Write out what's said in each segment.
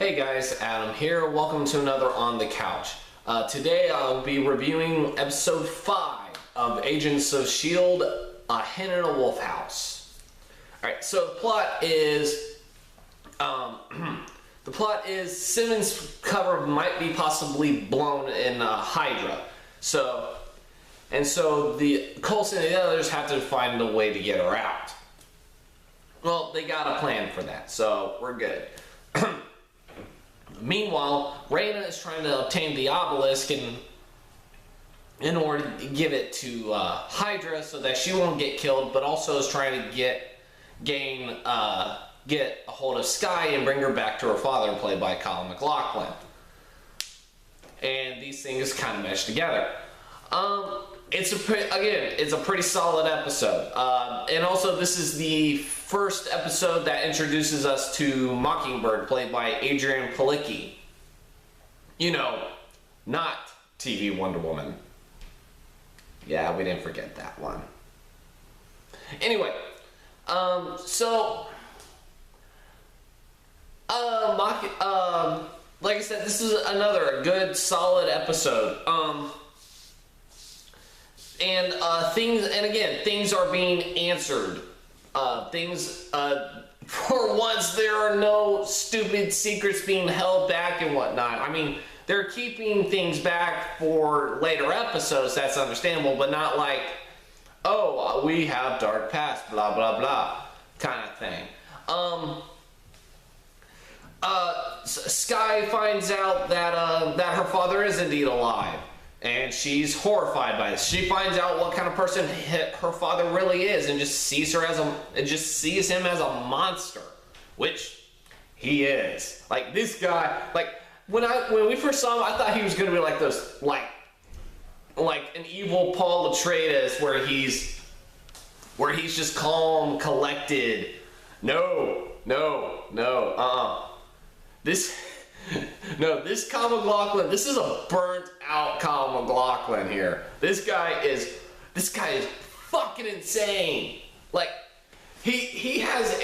Hey guys, Adam here. Welcome to another On the Couch. Today I'll be reviewing episode 5 of Agents of S.H.I.E.L.D. A Hen in a Wolf House. Alright, so the plot is Simmons' cover might be possibly blown in Hydra. So the Coulson and the others have to find a way to get her out. Well, they got a plan for that, so we're good. Meanwhile, Raina is trying to obtain the obelisk in order to give it to Hydra so that she won't get killed, but also is trying to get a hold of Skye and bring her back to her father, played by Kyle MacLachlan. And these things kind of mesh together. It's a pretty solid episode. And also, this is the first episode that introduces us to Mockingbird, played by Adrian Palicki. You know, not TV Wonder Woman. Yeah, we didn't forget that one. Anyway, like I said, this is another good, solid episode. Things are being answered. For once, there are no stupid secrets being held back and whatnot. I mean, they're keeping things back for later episodes, that's understandable, but not like, oh, we have dark past, blah, blah, blah, kind of thing. Skye finds out that her father is indeed alive. And she's horrified by this. She finds out what kind of person her father really is, and just sees him as a monster, which he is. Like, this guy, like when we first saw him, I thought he was gonna be like those, like an evil Paul Atreides, where he's just calm, collected. No. This Kyle MacLachlan, this is a burnt out Kyle MacLachlan here. This guy is fucking insane. Like, he has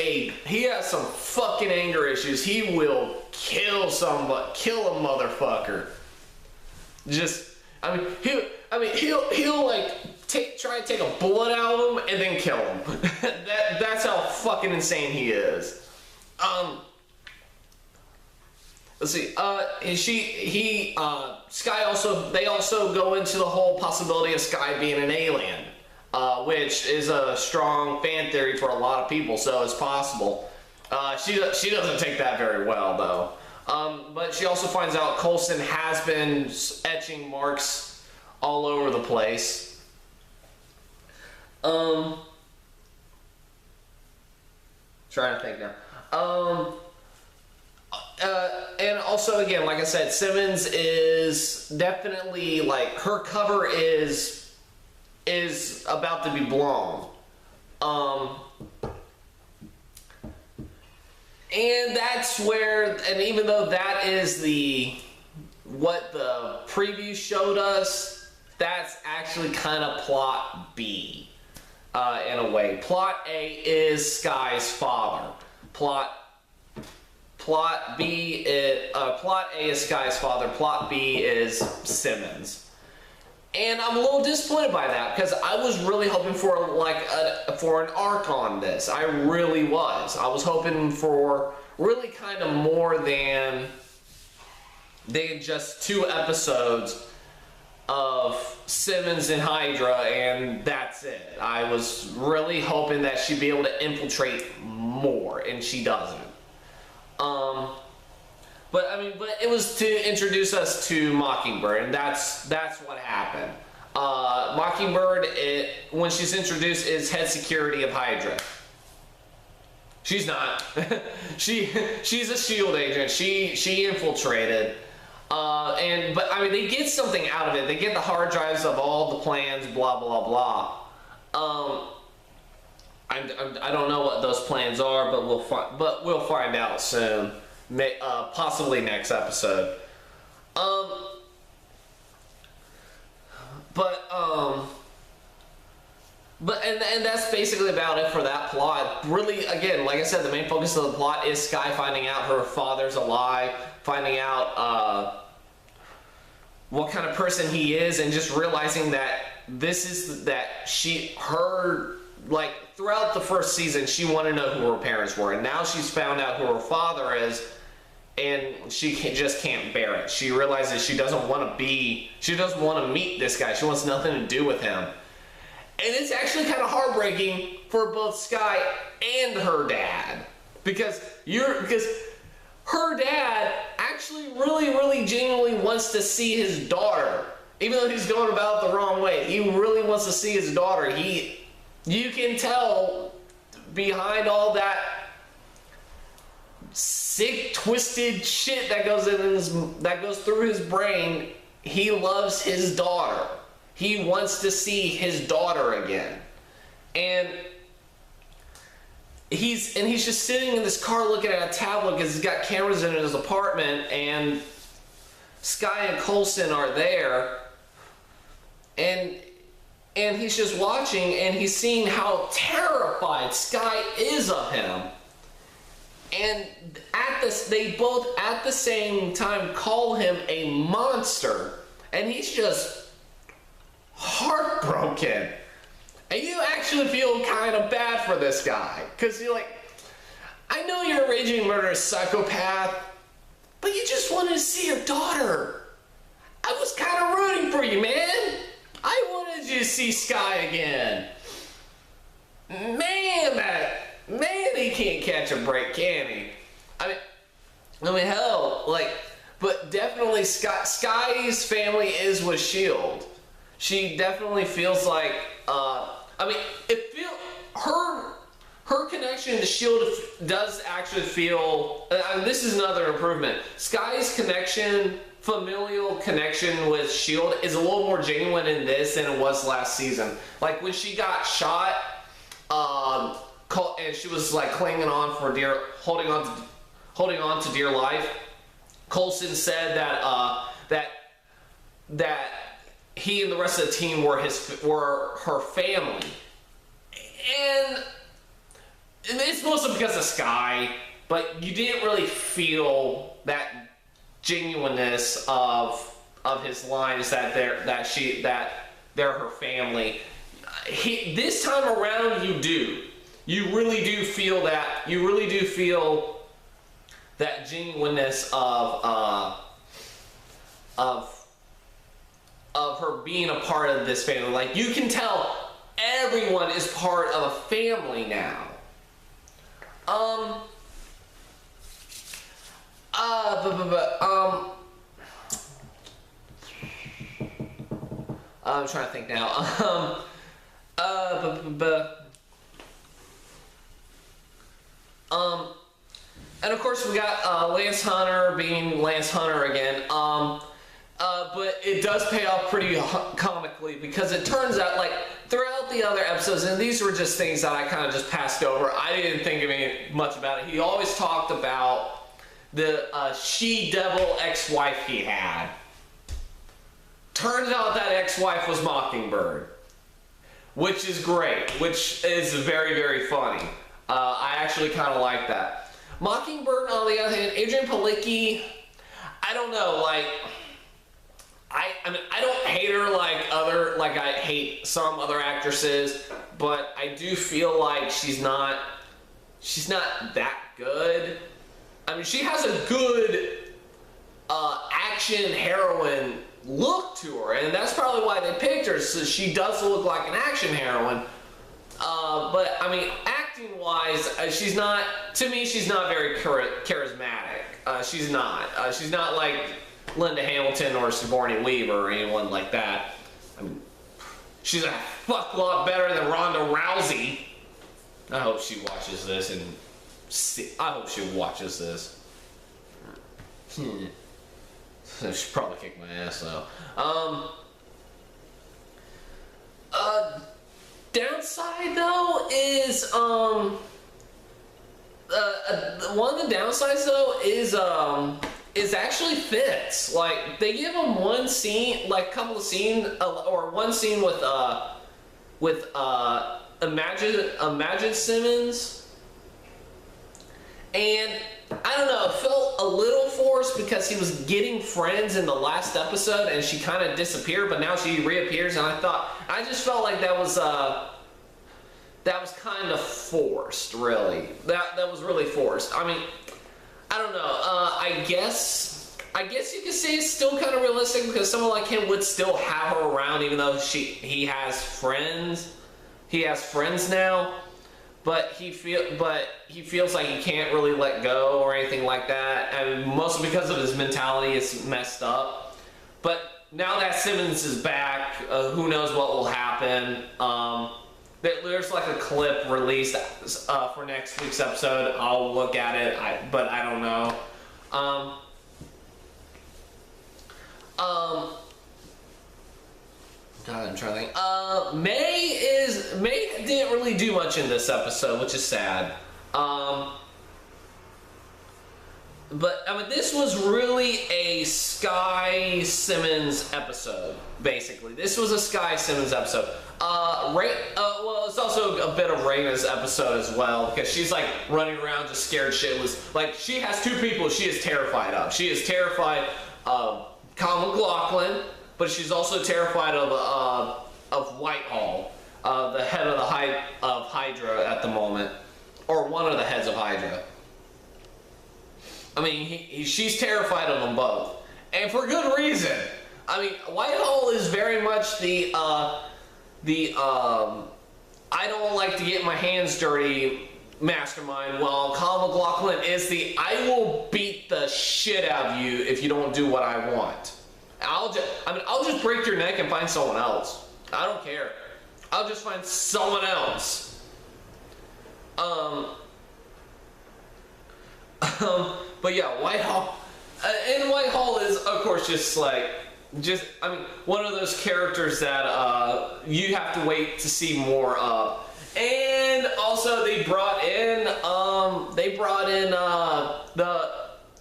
some fucking anger issues. He will kill a motherfucker. He'll like try to take a bullet out of him and then kill him. That's how fucking insane he is. Let's see. Skye they also go into the whole possibility of Skye being an alien, which is a strong fan theory for a lot of people. So it's possible. She doesn't take that very well though. But she also finds out Coulson has been etching marks all over the place. Trying to think now. And also, again, like I said, Simmons is definitely, like, her cover is about to be blown. And that's where, and even though that is what the preview showed us, that's actually kind of plot B, in a way. Plot A is Skye's father. Plot A is Skye's father. Plot B is Simmons. And I'm a little disappointed by that, because I was really hoping for for an arc on this. I really was. I was hoping for really kind of more than just 2 episodes of Simmons and Hydra, and that's it. I was really hoping that she'd be able to infiltrate more, and she doesn't. But it was to introduce us to Mockingbird, and that's what happened. Mockingbird, when she's introduced, is head security of Hydra. She's not. she's a S.H.I.E.L.D. agent. She infiltrated. But they get something out of it. They get the hard drives of all the plans, blah blah blah. I don't know what those plans are, but we'll find out soon. Possibly next episode. But and that's basically about it for that plot. Really, again, like I said, the main focus of the plot is Skye finding out her father's alive, finding out what kind of person he is, and just realizing that this is like throughout the first season, she wanted to know who her parents were, and now she's found out who her father is, and she just can't bear it. She realizes she doesn't want to meet this guy. She wants nothing to do with him. And it's actually kind of heartbreaking for both Skye and her dad. Because her dad actually really genuinely wants to see his daughter. Even though he's going about it the wrong way, he really wants to see his daughter. You can tell behind all that sick, twisted shit that goes through his brain, he loves his daughter. He wants to see his daughter again. And he's just sitting in this car looking at a tablet because he's got cameras in his apartment, and Skye and Coulson are there, and he's just watching, and he's seeing how terrified Skye is of him. And they both at the same time call him a monster, and he's just heartbroken. And you actually feel kind of bad for this guy, because you're like, I know you're a raging murderous psychopath, but you just wanted to see your daughter. I was kind of rooting for you, man. I wanted you to see Skye again. Man, he can't catch a break, can he? I mean, hell, like, but definitely Skye's family is with S.H.I.E.L.D. She definitely feels like, her connection to S.H.I.E.L.D. does actually feel, this is another improvement. Skye's familial connection with S.H.I.E.L.D. is a little more genuine in this than it was last season. Like when she got shot, and she was like clinging on for holding on to dear life. Coulson said that he and the rest of the team were her family, and it's mostly because of Skye. But you didn't really feel that genuineness of his lines that they're her family. This time around, you do. You really do feel that. You really do feel that genuineness of her being a part of this family. Like, you can tell everyone is part of a family now. I'm trying to think now. And of course we got Lance Hunter being Lance Hunter again. But it does pay off pretty comically, because it turns out, like, throughout the other episodes, and these were just things that I kind of just passed over, I didn't think of any much about it. He always talked about the she-devil ex-wife he had. Turns out that ex-wife was Mockingbird, which is great, which is very, very funny. I actually kind of like that. Mockingbird, on the other hand, Adrian Palicki, I don't know, like, I mean, I don't hate her like I hate some other actresses, but I do feel like she's not that good. I mean, she has a good action heroine look to her, and that's probably why they picked her, so she does look like an action heroine. But I mean, acting wise, she's not very charismatic. She's not like Linda Hamilton or Sigourney Weaver or anyone like that. I mean, she's a fuck lot better than Ronda Rousey. I hope she watches this and I hope she watches this. She'll probably kick my ass though. Downside though is one of the downsides though is actually Fitz. Like, they give him one scene, like couple of scenes, or one scene with Imagine Simmons, and I don't know, it felt a little forced because he was getting friends in the last episode and she kind of disappeared, but now she reappears, and I just felt like that was kind of forced, really. That was really forced. I mean, I don't know. I guess you could say it's still kind of realistic because someone like him would still have her around, even though he has friends. He has friends now, but he feels like he can't really let go or anything like that, and mostly because of his mentality is messed up. But now that Simmons is back, who knows what will happen. There's like a clip released for next week's episode. I'll look at it, but I don't know. God, I'm trying to think. May didn't really do much in this episode, which is sad. But I mean, this was really a Sky Simmons episode. Basically, this was a Sky Simmons episode. Well, it's also a bit of Raina's episode as well, because she's like running around just scared shitless. Like, she has two people she is terrified of. She is terrified of Kyle MacLachlan, but she's also terrified of Whitehall, the head of Hydra at the moment, or one of the heads of Hydra. I mean, she's terrified of them both, and for good reason. I mean, Whitehall is very much the I don't like to get my hands dirty mastermind, while Kyle MacLachlan is the I will beat the shit out of you if you don't do what I want. I'll just break your neck and find someone else. I don't care. I'll just find someone else. But yeah, Whitehall, and Whitehall is of course one of those characters that you have to wait to see more of. And also they brought in the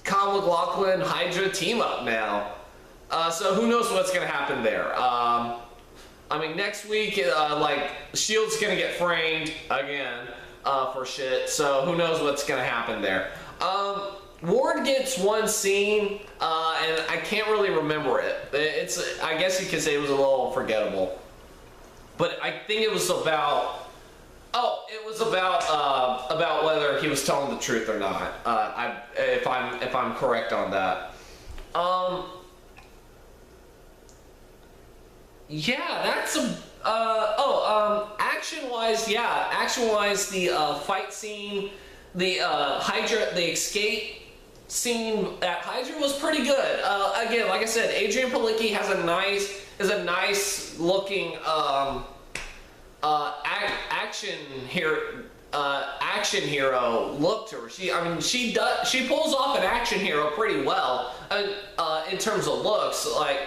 Kyle MacLachlan Hydra team up now. So who knows what's gonna happen there. I mean, next week, S.H.I.E.L.D's gonna get framed again for shit. So who knows what's gonna happen there. Ward gets one scene, and I can't really remember it. I guess you could say it was a little forgettable. But I think it was about whether he was telling the truth or not. If I'm correct on that. Yeah, that's action-wise, the fight scene, the Hydra, the escape scene at Hydra was pretty good. Again, like I said, Adrian Palicki is a nice looking action hero look to her. She pulls off an action hero pretty well in terms of looks. Like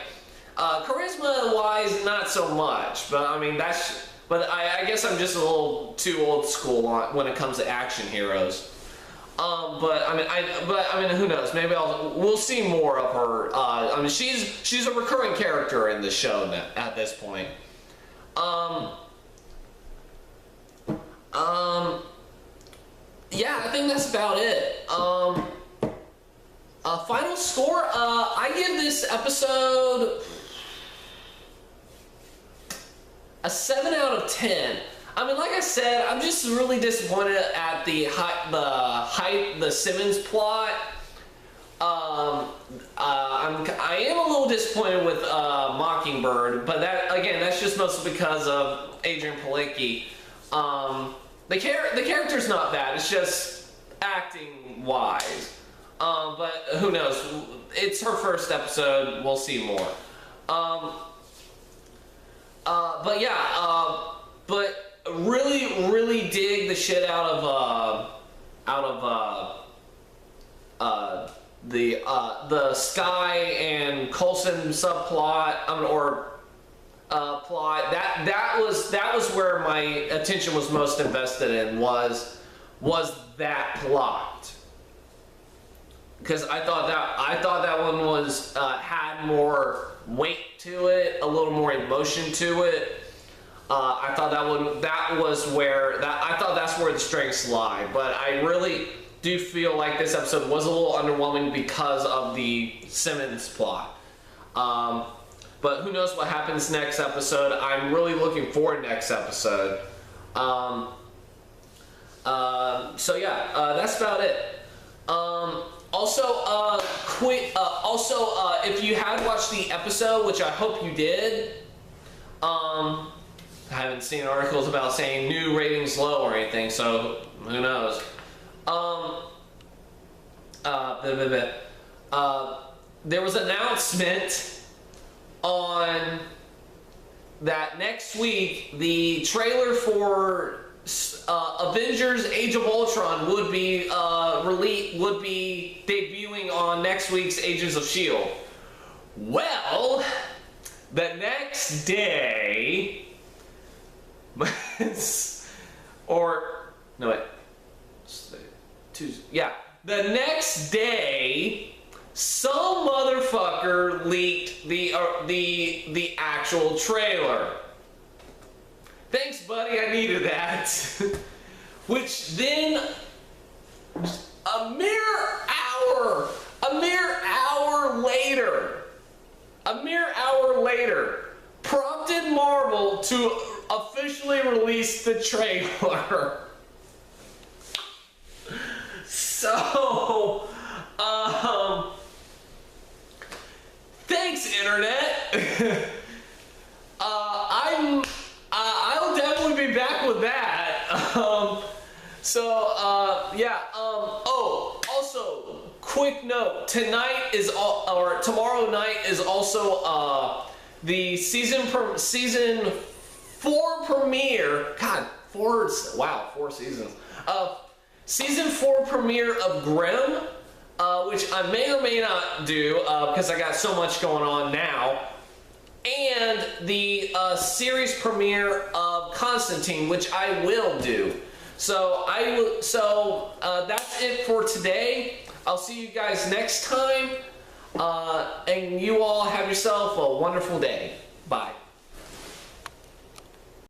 charisma wise, not so much. But I mean I guess I'm just a little too old school when it comes to action heroes. But who knows? Maybe we'll see more of her. She's a recurring character in the show at this point. Yeah, I think that's about it. Final score. I give this episode a 7 out of 10. I mean, like I said, I'm just really disappointed at the Simmons plot. I am a little disappointed with Mockingbird, but that's just mostly because of Adrian Palicki. The character's not bad. It's just acting wise. But who knows? It's her first episode. We'll see more. But really dig the shit out of the Sky and Coulson subplot, plot. That was where my attention was most invested in, was that plot, because I thought that one had more weight to it, a little more emotion to it. I thought I thought that's where the strengths lie. But I really do feel like this episode was a little underwhelming because of the Simmons plot. But who knows what happens next episode. I'm really looking forward to next episode. So yeah, that's about it. If you had watched the episode, which I hope you did, I haven't seen articles about saying new ratings low or anything, so who knows. There was an announcement on that next week the trailer for Avengers: Age of Ultron would be debuting on next week's Agents of S.H.I.E.L.D. Well, the next day, Tuesday. Yeah, the next day, some motherfucker leaked the actual trailer. Thanks, buddy. I needed that. Which then, a mere hour later, prompted Marvel to officially release the trailer. So, thanks, Internet. I'll definitely be back with that. Also, quick note: tomorrow night is also the season 4 premiere. God, 4 seasons. Season 4 premiere of Grimm, which I may or may not do because I got so much going on now. And the series premiere of Constantine, which I will do. So that's it for today. I'll see you guys next time. And you all have yourself a wonderful day.